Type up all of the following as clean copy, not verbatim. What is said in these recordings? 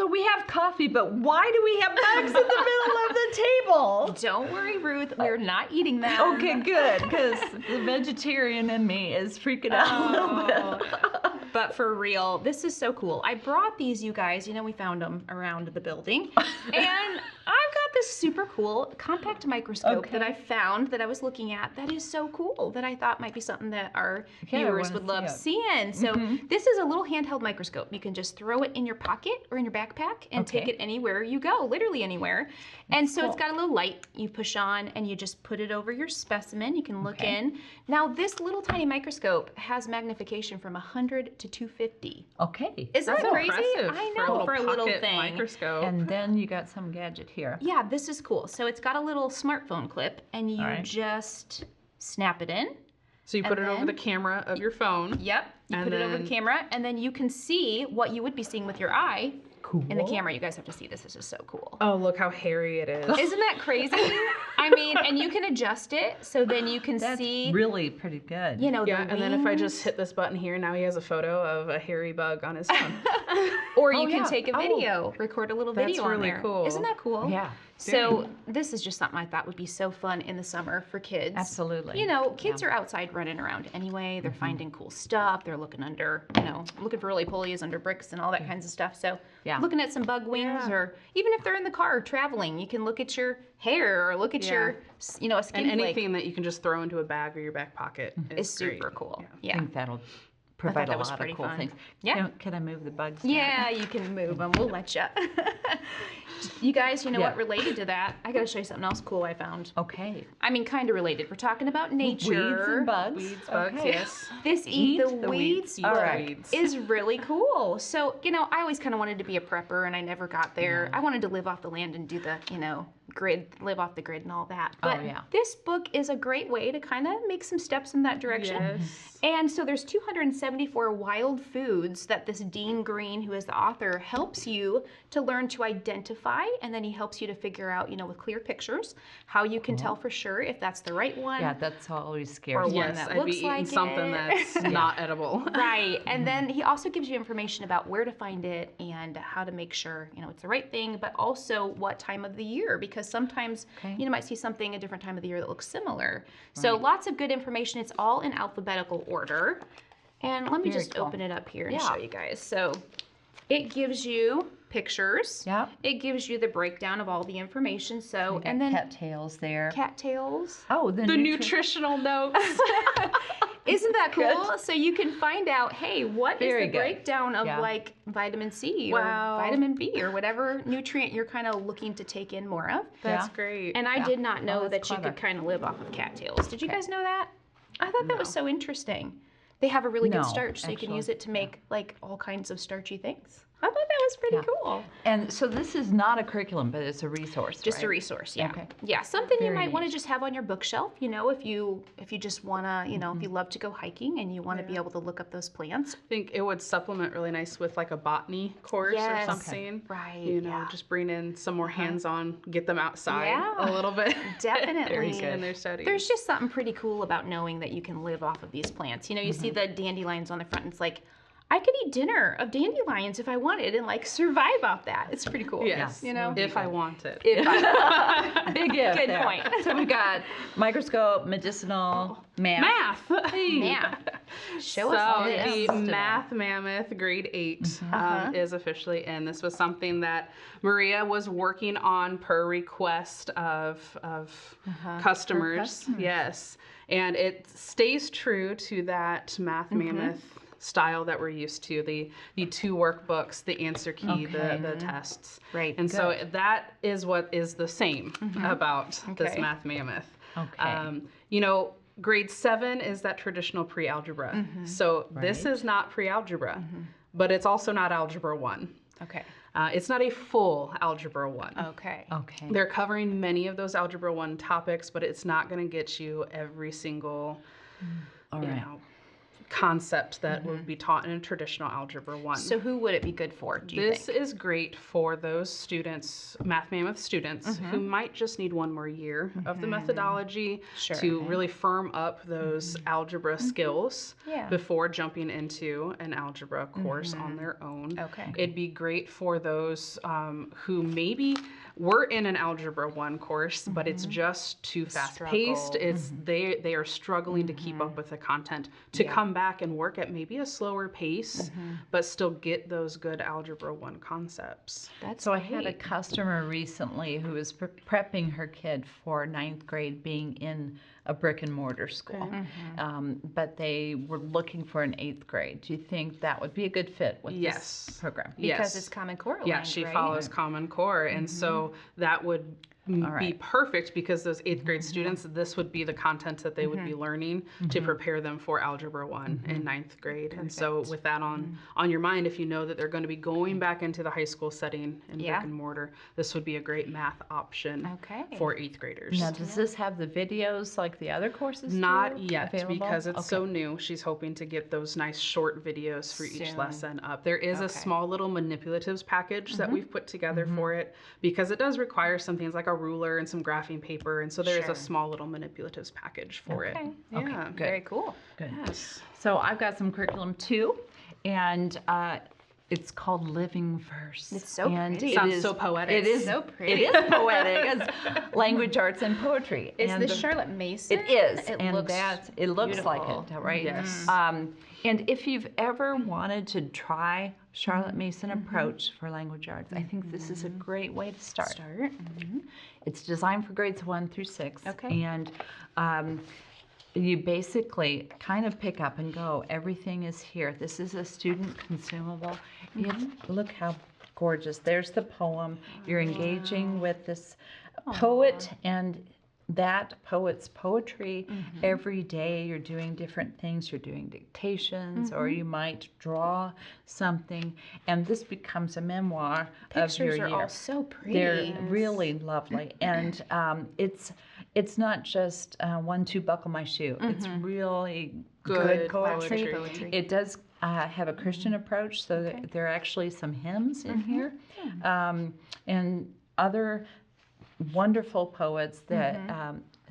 So we have coffee, but why do we have bugs in the middle of the table? Don't worry, Ruth. We're not eating them. Okay, good, because the vegetarian in me is freaking out a little bit. But for real, this is so cool. I brought these, you guys. You know, we found them around the building. And I've got this super cool compact microscope that I found that I was looking at that is so cool that I thought might be something that our viewers would love seeing. So this is a little handheld microscope. You can just throw it in your pocket or in your backpack and take it anywhere you go, literally anywhere. And so it's got a little light you push on and you just put it over your specimen. You can look in. Now this little tiny microscope has magnification from 100 to 250. Okay. Isn't that crazy? Impressive I know, for a little thing. Microscope. And then you got some gadget here. Yeah, this is cool. So it's got a little smartphone clip and you just snap it in. So you put it over the camera of your phone. Yep. You put it over the camera and then you can see what you would be seeing with your eye. Cool. In the camera. You guys have to see this. This is so cool. Oh, look how hairy it is. Isn't that crazy? I mean, and you can adjust it so then you can see. Really pretty good. You know, yeah, the and then if I just hit this button here, now he has a photo of a hairy bug on his phone. Or you can take a video, record a little video on there. That's really cool. Isn't that cool? Yeah. So this is just something I thought would be so fun in the summer for kids. Absolutely. You know, kids are outside running around anyway. They're finding cool stuff. They're looking under, you know, looking for roly-polies under bricks and all that kinds of stuff. So looking at some bug wings or even if they're in the car traveling, you can look at your hair or look at your, you know, a skin and flake. anything that you can just throw into a bag or your back pocket is super cool. I think that'll provide a lot of cool things. Yeah. Can I move the bugs? Yeah, you can move them. We'll let you. You guys, you know what? Related to that, I got to show you something else cool I found. Okay. I mean, kind of related. We're talking about nature. Weeds and bugs. Weeds, bugs, yes. This Eat the Weeds book Weeds. is really cool. So, you know, I always kind of wanted to be a prepper and I never got there. I wanted to live off the land and do the, you know, live off the grid and all that. But this book is a great way to kind of make some steps in that direction. Yes. And so there's 274 wild foods that this Dean Green, who is the author, helps you to learn to identify, and then he helps you to figure out, you know, with clear pictures, how you can tell for sure if that's the right one. Yeah, that's always scary. Or one that I'd be eating something that's not edible. Right. And then he also gives you information about where to find it and how to make sure, you know, it's the right thing, but also what time of the year, because sometimes you might see something a different time of the year that looks similar. So lots of good information. It's all in alphabetical order. And let me just open it up here and show you guys. So it gives you pictures. Yeah. It gives you the breakdown of all the information. So and then cattails there. Cattails. Oh, the nutritional notes. Isn't that cool? So you can find out, hey, what is the breakdown of like vitamin C or vitamin B or whatever nutrient you're kind of looking to take in more of. That's great. And I did not know that you could kind of live off of cattails. Did you guys know that? I thought that was so interesting. They have a really good starch, so you can use it to make like all kinds of starchy things. I thought that was pretty cool. And so this is not a curriculum, but it's a resource, Just a resource, yeah. Okay. Yeah, something you might want to just have on your bookshelf, you know, if you just want to, you know, if you love to go hiking and you want to be able to look up those plants. I think it would supplement really nice with like a botany course or something. Right. You know, just bring in some more hands-on, get them outside a little bit. Definitely. In their studies. There's just something pretty cool about knowing that you can live off of these plants. You know, you see the dandelions on the front, and it's like, I could eat dinner of dandelions if I wanted and like survive off that. It's pretty cool. Yes. You know? If I wanted. Big if. Good point. So we've got microscope, medicinal, math. Math. Show us this. The Math Mammoth grade 8 is officially in. This was something that Maria was working on per request of customers. Yes. And it stays true to that Math Mammoth style that we're used to, the 2 workbooks, the answer key, the tests. Right. And so that is what is the same about this Math Mammoth. Okay. You know, grade 7 is that traditional pre-algebra. So this is not pre-algebra, but it's also not algebra 1. Okay. It's not a full algebra 1. Okay. Okay. They're covering many of those algebra 1 topics, but it's not going to get you every single, you know, concept that would be taught in a traditional Algebra 1. So who would it be good for, do you This think? is great for those students, Math Mammoth students, who might just need one more year of the methodology to really firm up those algebra skills before jumping into an algebra course on their own. Okay. It'd be great for those who maybe were in an Algebra 1 course, but it's just too fast-paced. It's they are struggling to keep up with the content, to come back and work at maybe a slower pace, but still get those good Algebra 1 concepts. So I had a customer recently who was prepping her kid for 9th grade being in a brick and mortar school, but they were looking for an 8th grade. Do you think that would be a good fit with this program? Because it's Common Core aligned, Yeah, she right? follows Common Core, and so that would be perfect because those 8th grade students, this would be the content that they would be learning to prepare them for Algebra 1 in 9th grade. And so with that on your mind, if you know that they're going to be going back into the high school setting in brick and mortar, this would be a great math option for 8th graders. Now, does this have the videos like the other courses Not do yet, available? because it's so new. She's hoping to get those nice short videos for each lesson up. There is a small little manipulatives package that we've put together for it, because it does require some things like a ruler and some graphing paper, and so there is a small little manipulatives package for it. Yeah, good. Very cool. Good. Yes. So I've got some curriculum too, and it's called Living Verse. It's so pretty. Sounds so poetic. It is so pretty. It is poetic. It's language arts and poetry. Is and this Charlotte Mason? It is, It and looks it looks like beautiful. it, right? Yes. And if you've ever wanted to try Charlotte Mason approach for language arts, I think this is a great way to start. It's designed for grades 1 through 6. Okay. And you basically kind of pick up and go. Everything is here. This is a student consumable. Look how gorgeous. There's the poem. You're engaging with this poet and that poet's poetry every day. You're doing different things. You're doing dictations, or you might draw something, and this becomes a memoir of your Pictures year. are all so pretty. They're really lovely, and it's not just 1, 2, buckle my shoe. It's really good poetry. It does have a Christian approach, so that there are actually some hymns in here, and other wonderful poets that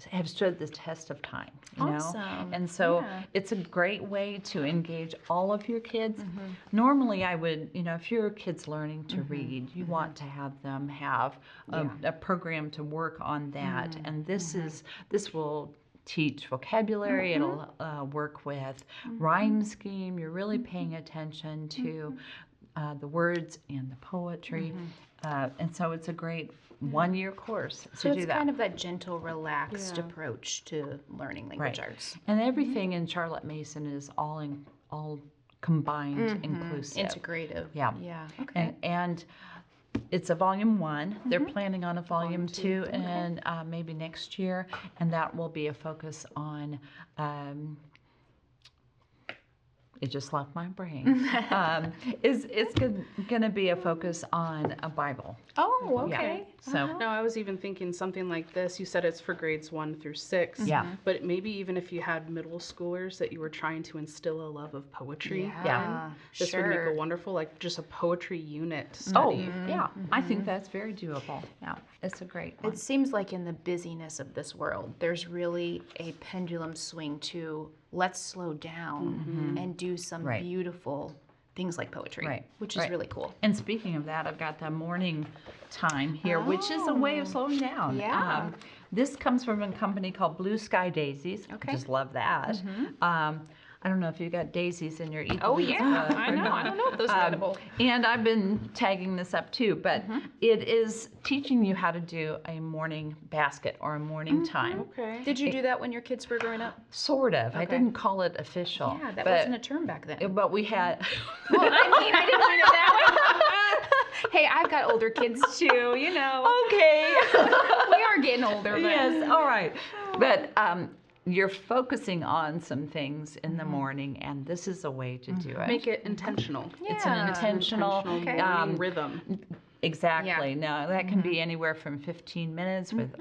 have stood the test of time, you know? And so it's a great way to engage all of your kids. Normally I would, if your kid's learning to read, you want to have them have a program to work on that. And this will teach vocabulary, it'll work with rhyme scheme. You're really paying attention to the words and the poetry. And so it's a great one-year course So to do it's that. kind of that gentle, relaxed approach to learning language arts. And everything in Charlotte Mason is all combined, inclusive. Integrative. Yeah. Yeah. Okay. And it's a volume 1. They're planning on a volume 2 and maybe next year, and that will be a focus on it just left my brain. It's going to be a focus on a Bible. Oh, okay. So No, I was even thinking something like this. You said it's for grades 1 through 6. Yeah. But maybe even if you had middle schoolers that you were trying to instill a love of poetry. Yeah. This would make a wonderful, just a poetry unit to study. yeah, I think that's very doable. Yeah, it's a great one. It seems like in the busyness of this world, there's really a pendulum swing to let's slow down and do some beautiful things like poetry, which is really cool. And speaking of that, I've got the morning time here, which is a way of slowing down. Yeah. This comes from a company called Blue Sky Daisies. Okay. I just love that. I don't know if you got daisies in your Eat the Oh, Wheat, yeah. I know. I don't know if those are edible. And I've been tagging this up too, but it is teaching you how to do a morning basket or a morning time. Okay. Did you do that when your kids were growing up? Sort of. I didn't call it official. Yeah, that but, wasn't a term back then. But we had... Well, I didn't mean it that way. Hey, I've got older kids too, you know. Okay. We are getting older, but... Yes, all right. But you're focusing on some things in the morning, and this is a way to do it. Make it intentional. It's an intentional morning rhythm. Exactly. Now that can be anywhere from 15 minutes. With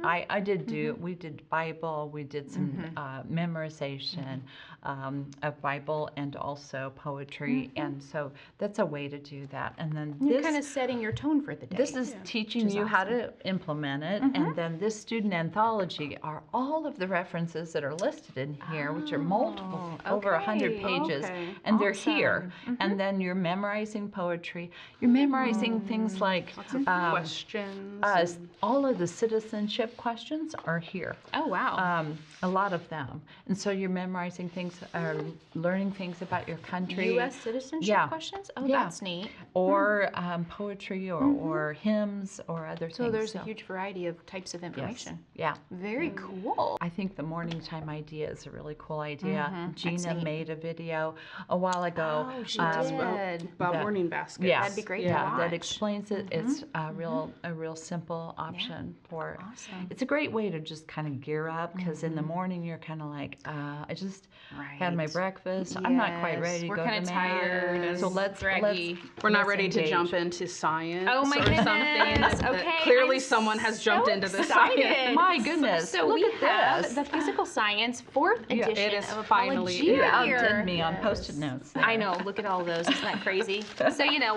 we did Bible, we did some memorization, of Bible and also poetry. And so that's a way to do that. And then You're kind of setting your tone for the day. this is teaching you how to implement it. And then this student anthology are all of the references that are listed in here, which are multiple, over 100 pages. And they're here. And then you're memorizing poetry. You're memorizing things like questions. all of the citizenship questions are here. Oh, wow. A lot of them. And so you're memorizing things, learning things about your country. U.S. citizenship questions? Oh, that's neat. Or poetry or hymns or other things. So there's a huge variety of types of information. Yeah. Very cool. I think the morning time idea is a really cool idea. Gina made a video a while ago. Oh, she did. About morning baskets. Yes. That'd be great to that watch. explains it. It's a real simple option for it. Awesome. It's a great way to just kind of gear up because in the morning you're kind of like, I just had my breakfast. I'm not quite ready to We're go kind to of mat. tired. So let's We're not ready to jump into science. Oh my or goodness. something. Okay. Clearly, I'm someone has jumped into this excited. science. My goodness. So look we at have this. the physical science 4th edition it is of finally Apologia You outdid here. me on Post-it notes. there. I know. Look at all those. Isn't that crazy? So,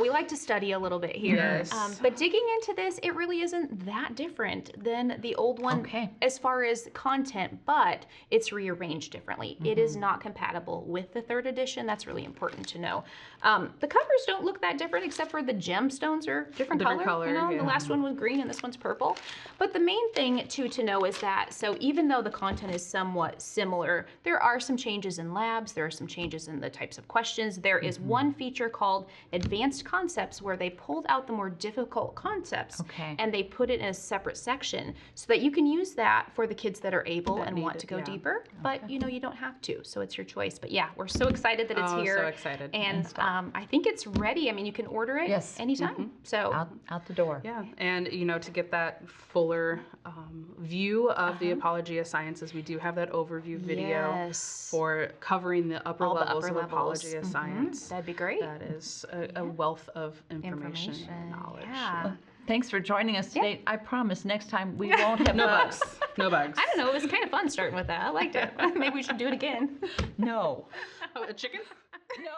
we like to study a little bit here. Yes. But digging into this, it really isn't that different than the old one as far as content, but it's rearranged differently. It is not compatible with the 3rd edition. That's really important to know. The covers don't look that different except for the gemstones are different color. The last one was green and this one's purple. But the main thing to know is that, so even though the content is somewhat similar, there are some changes in labs, there are some changes in the types of questions. There is one feature called Advanced Concepts where they pulled out the more difficult concepts and they put it in a separate section so that you can use that for the kids that are able and want to go deeper, but you don't have to, so it's your choice. But yeah, we're so excited that it's here. So excited. And I think it's ready. I mean, you can order it anytime. So out the door. Yeah, and to get that fuller view of the Apologia Sciences, we do have that overview video for covering the upper levels of Apologia Science. That'd be great. That is a wealth of information and knowledge. Yeah. Thanks for joining us today. I promise next time we won't have No bugs. No bugs. I don't know. It was kind of fun starting with that. I liked it. Maybe we should do it again. No. A chicken? No.